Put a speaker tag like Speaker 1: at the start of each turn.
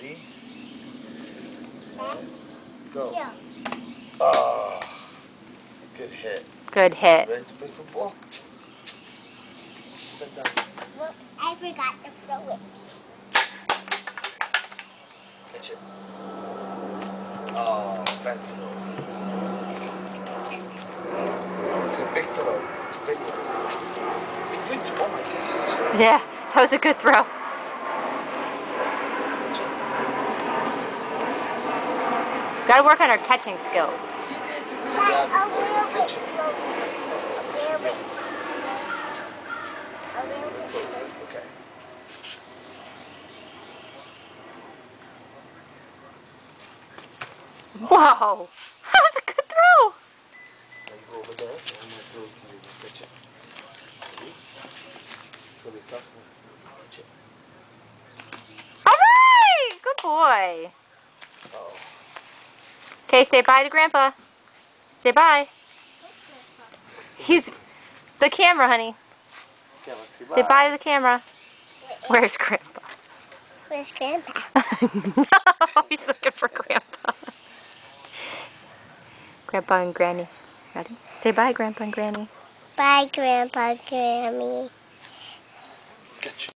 Speaker 1: Ready? Go.
Speaker 2: Yeah.
Speaker 1: Oh, good hit.
Speaker 3: Good hit.
Speaker 1: Ready to play football? Sit down.
Speaker 2: Whoops, I forgot to throw it.
Speaker 1: Catch it. Oh, bad throw. That was a big throw. Big one. Good. Oh my gosh.
Speaker 3: Yeah, that was a good throw. Gotta work on our catching skills.
Speaker 1: He did a good
Speaker 2: Dad,
Speaker 1: job
Speaker 2: a
Speaker 1: before.
Speaker 2: little
Speaker 1: Let's
Speaker 2: bit
Speaker 1: catch it.
Speaker 2: closer. A little bit. A little bit
Speaker 1: Close.
Speaker 2: closer.
Speaker 1: Okay.
Speaker 3: Whoa! That was a good throw!
Speaker 1: Now you go over there. I'm going to throw it to you. Catch it. Ready? It's going to be tough. Catch it.
Speaker 3: Alright! Good boy.
Speaker 1: Oh.
Speaker 3: Okay, say bye to Grandpa. Say bye. He's the camera, honey.
Speaker 1: Okay, let's see.
Speaker 3: Say bye to the camera. Where's Grandpa?
Speaker 2: Where's Grandpa?
Speaker 3: No, he's looking for Grandpa. Grandpa and Granny. Ready? Say bye, Grandpa and Granny.
Speaker 2: Bye, Grandpa, Grammy.